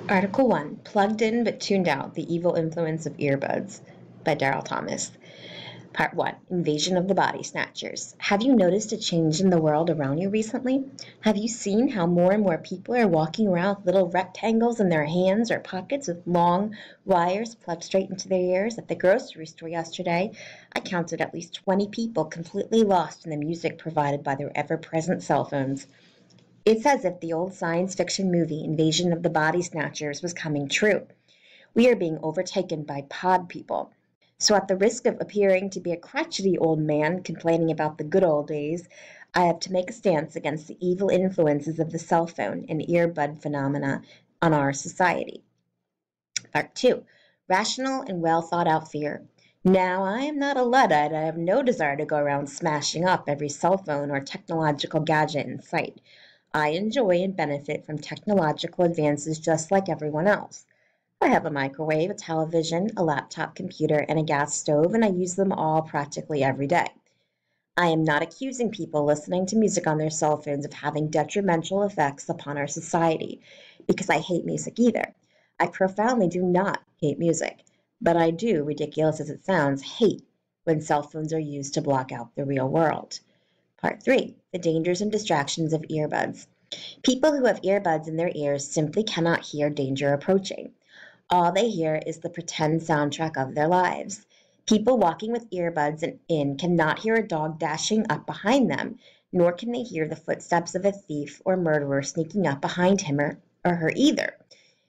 Article 1, Plugged In but Tuned Out, The Evil Influence of Earbuds by Darrell Thomas. Part 1, Invasion of the Body Snatchers. Have you noticed a change in the world around you recently? Have you seen how more and more people are walking around with little rectangles in their hands or pockets with long wires plugged straight into their ears? At the grocery store yesterday, I counted at least 20 people completely lost in the music provided by their ever-present cell phones. It's as if the old science fiction movie Invasion of the Body Snatchers was coming true. We are being overtaken by pod people. So at the risk of appearing to be a crotchety old man complaining about the good old days, I have to make a stance against the evil influences of the cell phone and earbud phenomena on our society. Part 2. Rational and well thought out fear. Now, I am not a Luddite. I have no desire to go around smashing up every cell phone or technological gadget in sight. I enjoy and benefit from technological advances just like everyone else. I have a microwave, a television, a laptop computer, and a gas stove, and I use them all practically every day. I am not accusing people listening to music on their cell phones of having detrimental effects upon our society, because I hate music either. I profoundly do not hate music, but I do, ridiculous as it sounds, hate when cell phones are used to block out the real world. Part 3. The dangers and distractions of earbuds. People who have earbuds in their ears simply cannot hear danger approaching. All they hear is the pretend soundtrack of their lives. People walking with earbuds in cannot hear a dog dashing up behind them, nor can they hear the footsteps of a thief or murderer sneaking up behind him or her either.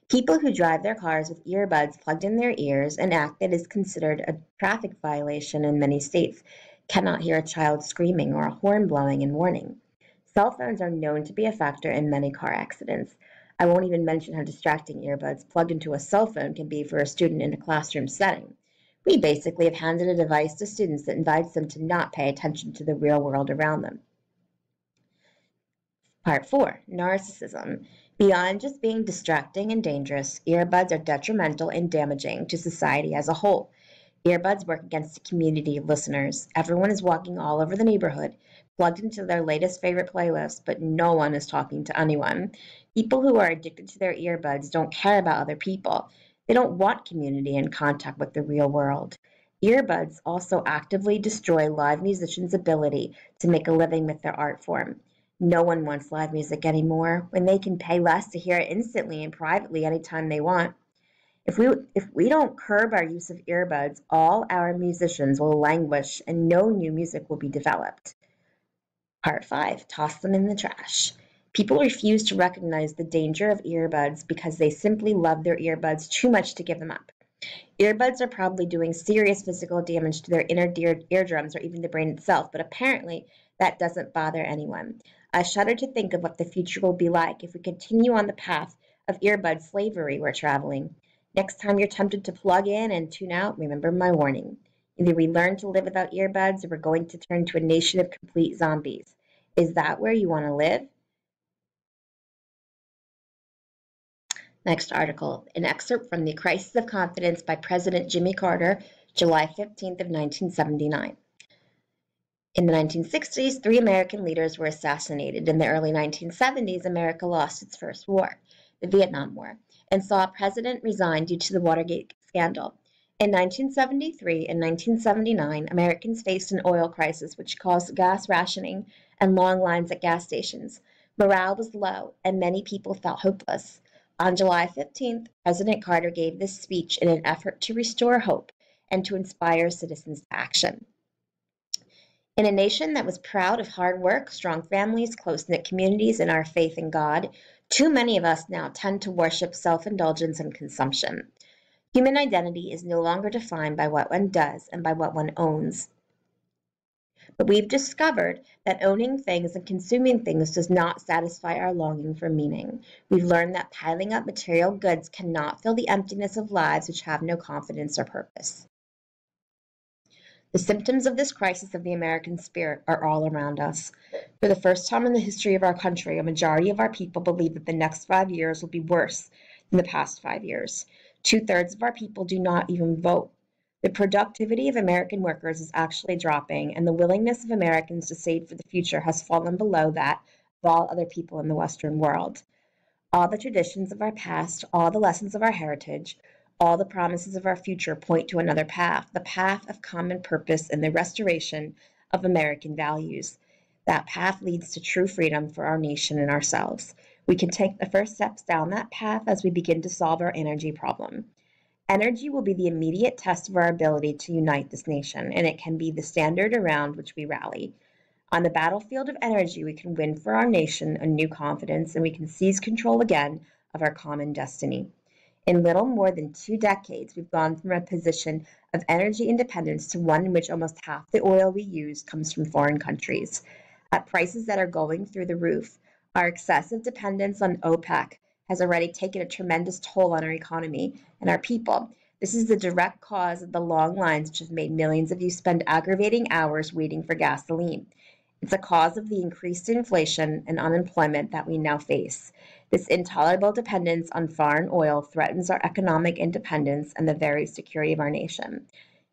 People who drive their cars with earbuds plugged in their ears, an act that is considered a traffic violation in many states, cannot hear a child screaming or a horn blowing in warning. Cell phones are known to be a factor in many car accidents. I won't even mention how distracting earbuds plugged into a cell phone can be for a student in a classroom setting. We basically have handed a device to students that invites them to not pay attention to the real world around them. Part 4. Narcissism. Beyond just being distracting and dangerous, earbuds are detrimental and damaging to society as a whole. Earbuds work against a community of listeners. Everyone is walking all over the neighborhood, plugged into their latest favorite playlist, but no one is talking to anyone. People who are addicted to their earbuds don't care about other people. They don't want community and contact with the real world. Earbuds also actively destroy live musicians' ability to make a living with their art form. No one wants live music anymore when they can pay less to hear it instantly and privately anytime they want. If we don't curb our use of earbuds, all our musicians will languish and no new music will be developed. Part 5. Toss them in the trash. People refuse to recognize the danger of earbuds because they simply love their earbuds too much to give them up. Earbuds are probably doing serious physical damage to their inner eardrums or even the brain itself, but apparently that doesn't bother anyone. I shudder to think of what the future will be like if we continue on the path of earbud slavery we're traveling. Next time you're tempted to plug in and tune out, remember my warning. Either we learn to live without earbuds or we're going to turn to a nation of complete zombies. Is that where you want to live? Next article, an excerpt from The Crisis of Confidence by President Jimmy Carter, July 15th of 1979. In the 1960s, 3 American leaders were assassinated. In the early 1970s, America lost its first war, the Vietnam War, and saw a president resign due to the Watergate scandal. In 1973 and 1979, Americans faced an oil crisis which caused gas rationing and long lines at gas stations. Morale was low, and many people felt hopeless. On July 15th, President Carter gave this speech in an effort to restore hope and to inspire citizens to action. In a nation that was proud of hard work, strong families, close-knit communities, and our faith in God, too many of us now tend to worship self-indulgence and consumption. Human identity is no longer defined by what one does and by what one owns. But we've discovered that owning things and consuming things does not satisfy our longing for meaning. We've learned that piling up material goods cannot fill the emptiness of lives which have no confidence or purpose. The symptoms of this crisis of the American spirit are all around us. For the first time in the history of our country, a majority of our people believe that the next 5 years will be worse than the past 5 years. 2/3 of our people do not even vote. The productivity of American workers is actually dropping, and the willingness of Americans to save for the future has fallen below that of all other people in the Western world. All the traditions of our past, all the lessons of our heritage, all the promises of our future point to another path, the path of common purpose and the restoration of American values. That path leads to true freedom for our nation and ourselves. We can take the first steps down that path as we begin to solve our energy problem. Energy will be the immediate test of our ability to unite this nation, and it can be the standard around which we rally. On the battlefield of energy, we can win for our nation a new confidence, and we can seize control again of our common destiny. In little more than 2 decades, we've gone from a position of energy independence to one in which almost half the oil we use comes from foreign countries. At prices that are going through the roof, our excessive dependence on OPEC has already taken a tremendous toll on our economy and our people. This is the direct cause of the long lines which have made millions of you spend aggravating hours waiting for gasoline. It's a cause of the increased inflation and unemployment that we now face. This intolerable dependence on foreign oil threatens our economic independence and the very security of our nation.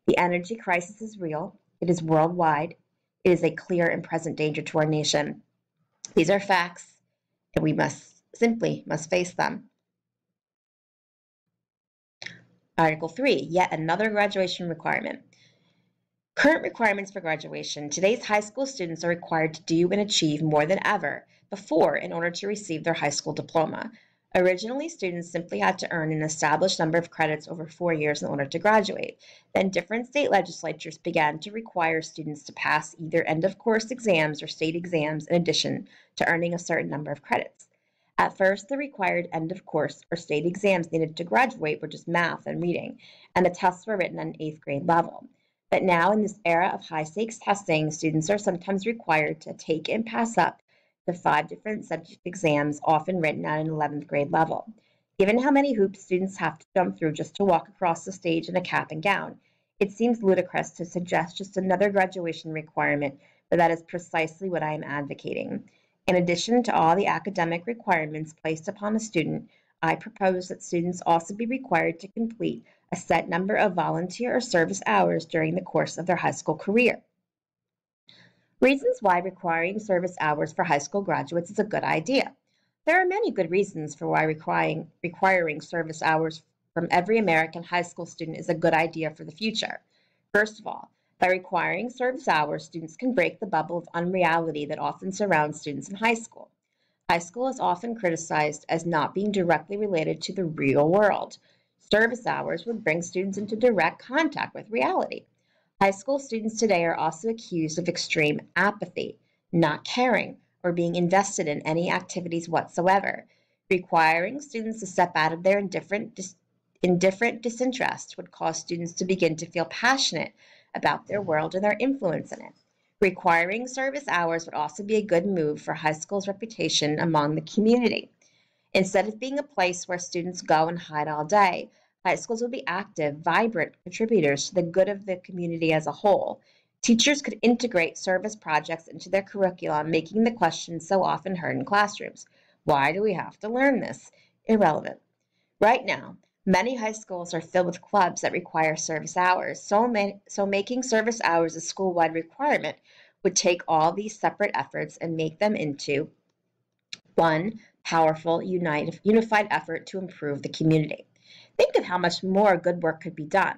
The energy crisis is real. It is worldwide. It is a clear and present danger to our nation. These are facts, and we must face them. Article 3, yet another graduation requirement. Current requirements for graduation. Today's high school students are required to do and achieve more than ever before in order to receive their high school diploma. Originally, students simply had to earn an established number of credits over 4 years in order to graduate. Then different state legislatures began to require students to pass either end-of-course exams or state exams in addition to earning a certain number of credits. At first, the required end-of-course or state exams needed to graduate were just math and reading, and the tests were written at an 8th grade level. But now, in this era of high-stakes testing, students are sometimes required to take and pass up to 5 different subject exams, often written at an 11th grade level. Given how many hoops students have to jump through just to walk across the stage in a cap and gown, it seems ludicrous to suggest just another graduation requirement, but that is precisely what I am advocating. In addition to all the academic requirements placed upon a student, I propose that students also be required to complete a set number of volunteer or service hours during the course of their high school career. Reasons why requiring service hours for high school graduates is a good idea. There are many good reasons for why requiring service hours from every American high school student is a good idea for the future. First of all, by requiring service hours, students can break the bubble of unreality that often surrounds students in high school. High school is often criticized as not being directly related to the real world. Service hours would bring students into direct contact with reality. High school students today are also accused of extreme apathy, not caring, or being invested in any activities whatsoever. Requiring students to step out of their indifferent disinterest would cause students to begin to feel passionate about their world and their influence in it. Requiring service hours would also be a good move for high school's reputation among the community. Instead of being a place where students go and hide all day, high schools will be active, vibrant contributors to the good of the community as a whole. Teachers could integrate service projects into their curriculum, making the question so often heard in classrooms: why do we have to learn this? Irrelevant. Right now, many high schools are filled with clubs that require service hours, so making service hours a school-wide requirement would take all these separate efforts and make them into one powerful, unified effort to improve the community. Think of how much more good work could be done.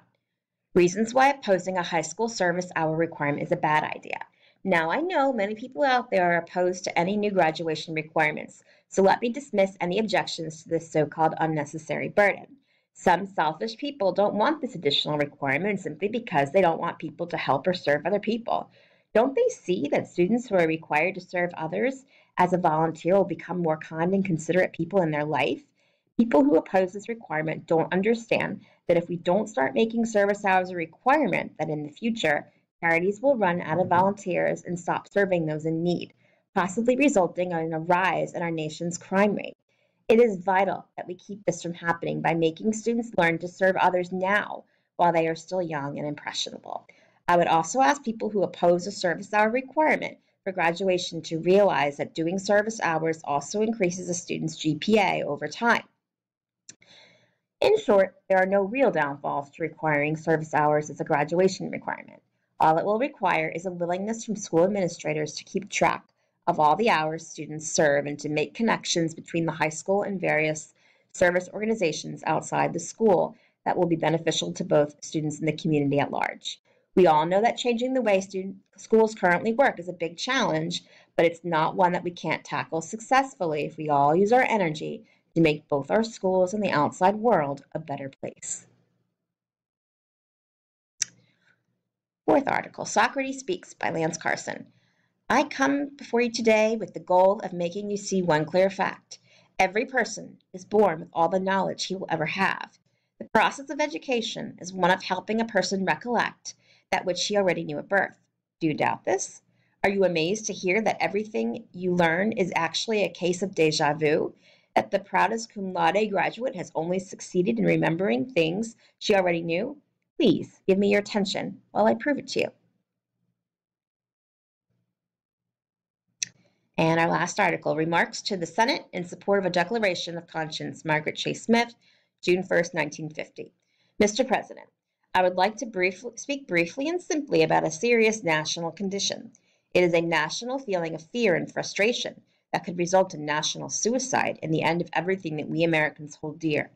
Reasons why opposing a high school service hour requirement is a bad idea. Now, I know many people out there are opposed to any new graduation requirements, so let me dismiss any objections to this so-called unnecessary burden. Some selfish people don't want this additional requirement simply because they don't want people to help or serve other people. Don't they see that students who are required to serve others as a volunteer will become more kind and considerate people in their life? People who oppose this requirement don't understand that if we don't start making service hours a requirement, that in the future, charities will run out of volunteers and stop serving those in need, possibly resulting in a rise in our nation's crime rate. It is vital that we keep this from happening by making students learn to serve others now while they are still young and impressionable. I would also ask people who oppose a service hour requirement for graduation to realize that doing service hours also increases a student's GPA over time. In short, there are no real downfalls to requiring service hours as a graduation requirement. All it will require is a willingness from school administrators to keep track of all the hours students serve and to make connections between the high school and various service organizations outside the school that will be beneficial to both students and the community at large. We all know that changing the way schools currently work is a big challenge, but it's not one that we can't tackle successfully if we all use our energy to make both our schools and the outside world a better place. Fourth article, Socrates Speaks by Lance Carson. I come before you today with the goal of making you see one clear fact. Every person is born with all the knowledge he will ever have. The process of education is one of helping a person recollect that which he already knew at birth. Do you doubt this? Are you amazed to hear that everything you learn is actually a case of déjà vu? That the proudest cum laude graduate has only succeeded in remembering things she already knew? Please give me your attention while I prove it to you. And our last article, Remarks to the Senate in Support of a Declaration of Conscience, Margaret Chase Smith, June 1st, 1950. Mr. President, I would like to speak briefly and simply about a serious national condition. It is a national feeling of fear and frustration that could result in national suicide and the end of everything that we Americans hold dear.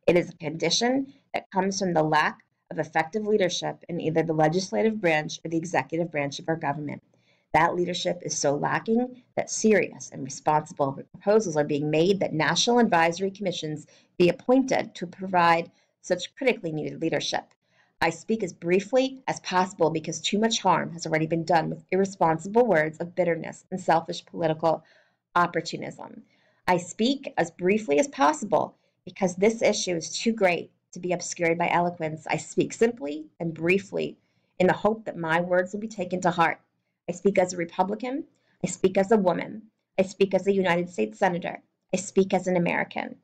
It is a condition that comes from the lack of effective leadership in either the legislative branch or the executive branch of our government. That leadership is so lacking that serious and responsible proposals are being made that national advisory commissions be appointed to provide such critically needed leadership. I speak as briefly as possible because too much harm has already been done with irresponsible words of bitterness and selfish political opportunism. I speak as briefly as possible because this issue is too great to be obscured by eloquence. I speak simply and briefly in the hope that my words will be taken to heart. I speak as a Republican. I speak as a woman. I speak as a United States Senator. I speak as an American.